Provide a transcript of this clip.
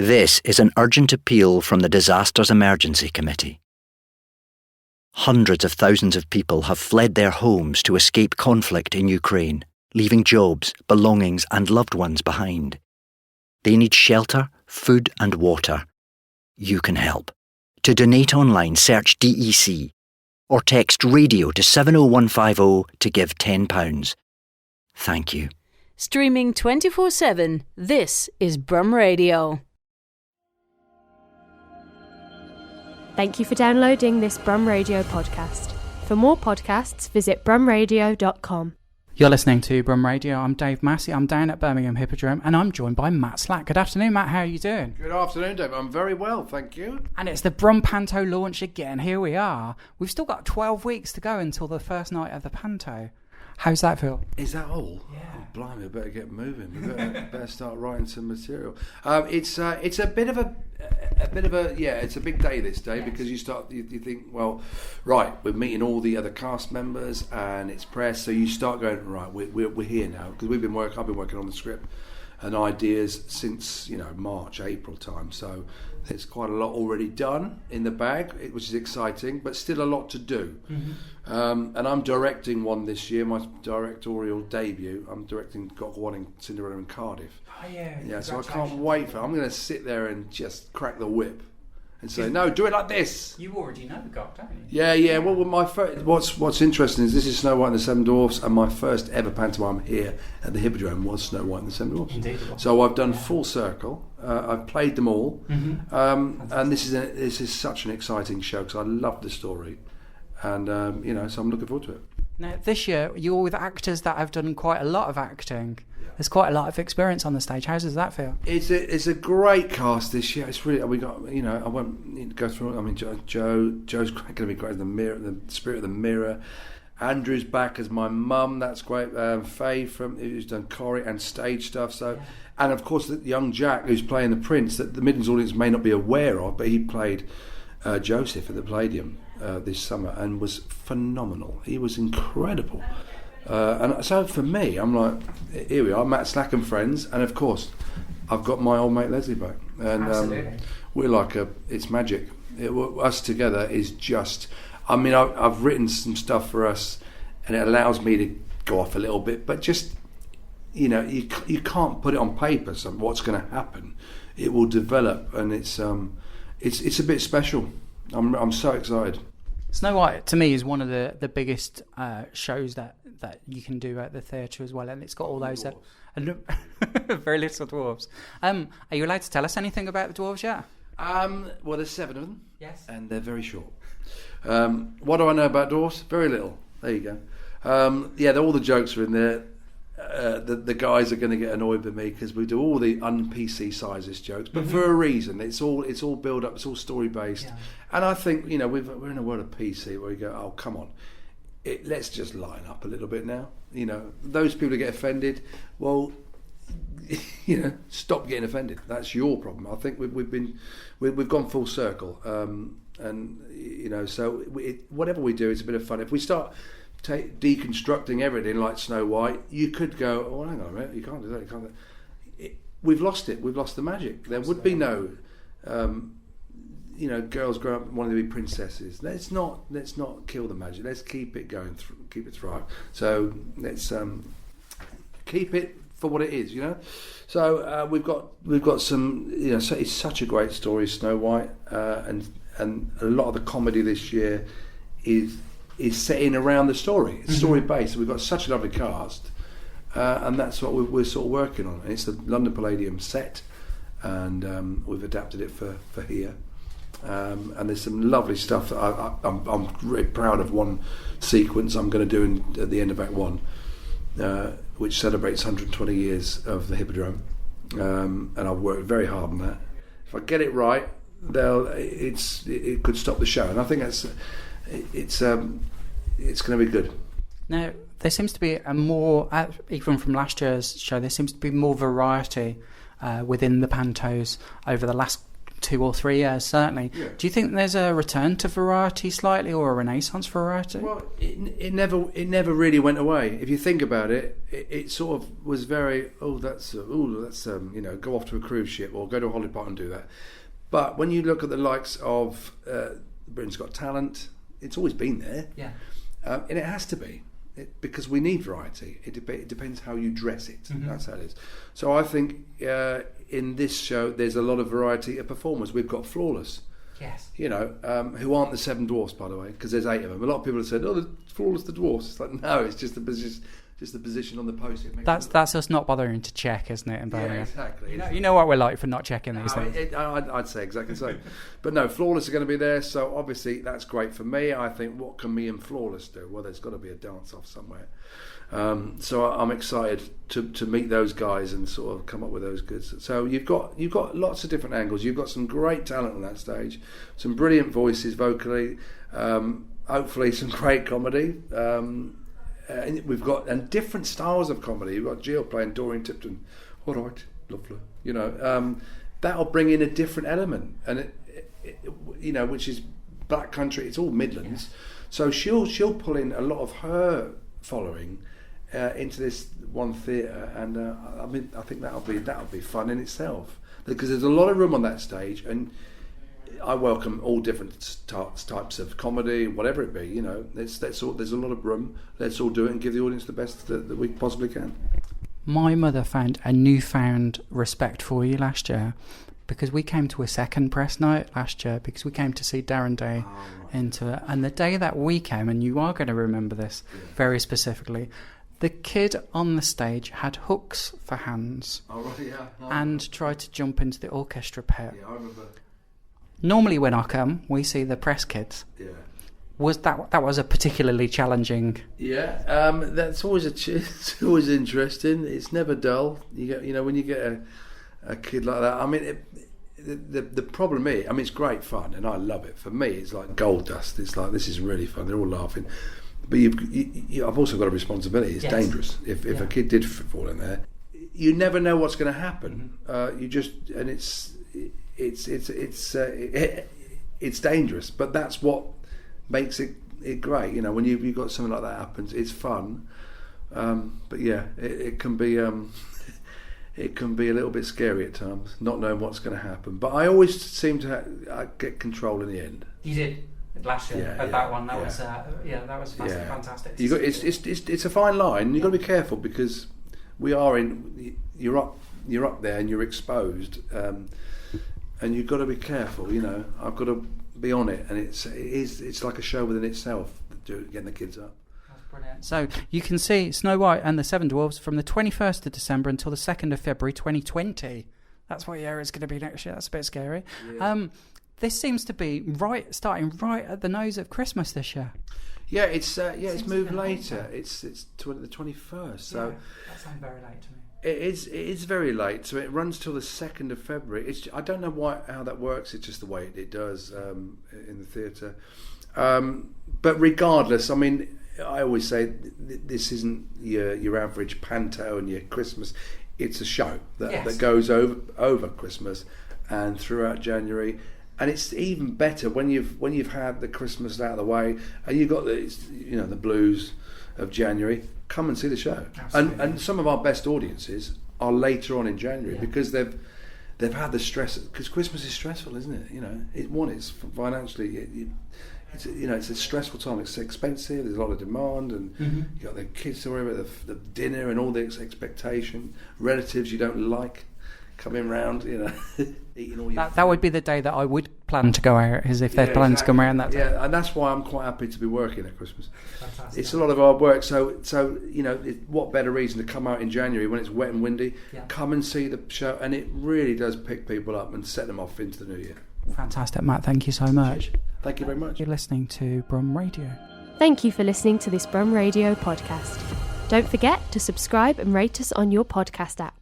This is an urgent appeal from the Disasters Emergency Committee. Hundreds of thousands of people have fled their homes to escape conflict in Ukraine, leaving jobs, belongings and loved ones behind. They need shelter, food and water. You can help. To donate online, search DEC or text radio to 70150 to give £10. Thank you. Streaming 24/7, this is Brum Radio. Thank you for downloading this Brum Radio podcast. For more podcasts, visit brumradio.com. You're listening to Brum Radio. I'm Dave Massey. I'm down at Birmingham Hippodrome and I'm joined by Matt Slack. Good afternoon, Matt. How are you doing? Good afternoon, Dave. I'm very well, thank you. And it's the Brum Panto launch again. Here we are. We've still got 12 weeks to go until the first night of the Panto. How's that feel? Is that all? Yeah. Oh, blimey, I better get moving. We better start writing some material. It's a bit of a it's a big day this day, yes. Because you think, well, right, we're meeting all the other cast members and it's press, so you start going, right, we're here now, because I've been working on the script and ideas since March, April time, so there's quite a lot already done in the bag, which is exciting, but still a lot to do. Mm-hmm. And I'm directing one this year, my directorial debut. I'm directing Got One in Cinderella in Cardiff. Oh yeah. Yeah, so I can't wait for it. I'm going to sit there and just crack the whip and say, no, do it like this. You already know the Got, don't you? Yeah. Well, what's interesting is this is Snow White and the Seven Dwarfs, and my first ever pantomime here at the Hippodrome was Snow White and the Seven Dwarfs. Indeed. So I've done full circle. I've played them all, and this is such an exciting show because I love the story, and so I'm looking forward to it. Now this year you're with actors that have done quite a lot of acting. There's quite a lot of experience on the stage. How does that feel? It's a great cast this year. It's really, we got, I won't need to go through it. I mean, Joe's going to be great. The Spirit of the Mirror. Andrew's back as my mum. That's great. Faye who's done choreo and stage stuff. So, yeah. And of course, the young Jack who's playing the Prince that the Midlands audience may not be aware of, but he played Joseph at the Palladium this summer and was phenomenal. He was incredible. And so for me, I'm like, here we are, Matt Slack and friends, and of course, I've got my old mate Leslie back, and we're like it's magic. Us together is just. I mean, I've written some stuff for us, and it allows me to go off a little bit, but just you can't put it on paper. So what's going to happen? It will develop, and it's a bit special. I'm so excited. Snow White to me is one of the biggest shows that you can do at the theatre as well, and it's got all those very little dwarves. Are you allowed to tell us anything about the dwarves yet? Well, there's 7 of them. Yes. And they're very short. What do I know about dwarves? Very little. There you go. All the jokes are in there. The guys are going to get annoyed with me because we do all the un-PC sizes jokes, but for a reason. It's all build up. It's all story based, and I think we're in a world of PC where we go, oh come on, let's just line up a little bit now. Those people who get offended, well, stop getting offended. That's your problem. I think we've gone full circle, and so whatever we do, it's a bit of fun. If we start deconstructing everything like Snow White, you could go, oh, hang on a minute, you can't do that, you can't do that. We've lost it, we've lost the magic. There would be no girls grow up wanting to be princesses. Let's not kill the magic, let's keep it going, keep it thrive. So let's keep it for what it is, So we've got some, so it's such a great story, Snow White, and a lot of the comedy this year is set in around the story. It's story based. We've got such a lovely cast, and that's what we're sort of working on. And it's the London Palladium set, and we've adapted it for here. And there's some lovely stuff that I'm really proud of. One sequence I'm going to do at the end of Act 1, which celebrates 120 years of the Hippodrome, and I've worked very hard on that. If I get it right, it could stop the show, and I think it's going to be good. Now, there seems to be a more, even from last year's show, there seems to be more variety within the pantos over the last 2 or 3 years, certainly. Yeah. Do you think there's a return to variety slightly, or a renaissance for variety? Well, it never really went away. If you think about it, it sort of was very let's go off to a cruise ship or go to a holiday park and do that. But when you look at the likes of Britain's Got Talent, it's always been there. Yeah. And it has to be. Because we need variety. It depends how you dress it. Mm-hmm. That's how it is. So I think in this show there's a lot of variety of performers. We've got Flawless, Yes. who aren't the Seven Dwarfs, by the way, because there's 8 of them. A lot of people have said, "Oh, Flawless the Dwarfs." It's like, no, it's just the position on the poster. That's us not bothering to check, isn't it? In Birmingham? Yeah, exactly. You know what we're like for not checking these things. I'd say exactly the same. But no, Flawless are going to be there, so obviously that's great for me. I think, what can me and Flawless do? Well, there's got to be a dance-off somewhere. So I'm excited to meet those guys and sort of come up with those goods. So you've got lots of different angles. You've got some great talent on that stage, some brilliant voices vocally, hopefully some great comedy. And we've got different styles of comedy. You've got Jill playing Doreen Tipton. All right, lovely. That'll bring in a different element, and it which is black country. It's all Midlands, so she'll pull in a lot of her following into this one theatre, and I think that'll be fun in itself, because there's a lot of room on that stage, and I welcome all different types of comedy, whatever it be. There's a lot of room. Let's all do it and give the audience the best that we possibly can. My mother found a newfound respect for you last year, because we came to a second press night last year, because we came to see Darren Day into it. And the day that we came, and you are going to remember this very specifically, the kid on the stage had hooks for hands and tried to jump into the orchestra pit. Yeah, I remember. Normally when I come, we see the press kids. Yeah. Was that was a particularly challenging? Yeah, that's always it's always interesting. It's never dull. You get, when you get a kid like that. I mean, the problem is, it's great fun and I love it. For me, it's like gold dust. It's like, this is really fun. They're all laughing, but I've also got a responsibility. It's dangerous. If a kid did fall in there, you never know what's going to happen. It's dangerous, but that's what makes it great. When you've got something like that happens, it's fun. But yeah, it can be it can be a little bit scary at times, not knowing what's going to happen. But I always seem to get control in the end. You did last year that one. That was fantastic. It's a fine line. You've got to be careful, because you're up there and you're exposed. And you've got to be careful, I've got to be on it, and it's like a show within itself, getting the kids up. That's brilliant. So you can see Snow White and the Seven Dwarfs from the 21st of December until the 2nd of February 2020. That's what year it's going to be next year. That's a bit scary. Yeah. This seems to be starting right at the nose of Christmas this year. Yeah, it's moved later. It's the 21st. So that sounds very late to me. It is very late, so it runs till the 2nd of February. I don't know how that works. It's just the way it does in the theatre. But regardless, I always say this isn't your average panto and your Christmas. It's a show that goes over Christmas and throughout January. And it's even better when you've had the Christmas out of the way and you've got the blues of January. Come and see the show. And some of our best audiences are later on in January, because they've had the stress, because Christmas is stressful, isn't it? It's financially, it's a stressful time. It's expensive. There's a lot of demand, and you got the kids to worry about the dinner and all the expectation. Relatives you don't like coming round, eating all your. That would be the day that I would plan to go out, is if they're planning to come around that day. Yeah, and that's why I'm quite happy to be working at Christmas. Fantastic. It's a lot of hard work, so what better reason to come out in January when it's wet and windy? Yeah. Come and see the show, and it really does pick people up and set them off into the new year. Fantastic, Matt. Thank you so much. Thank you very much. You're listening to Brum Radio. Thank you for listening to this Brum Radio podcast. Don't forget to subscribe and rate us on your podcast app.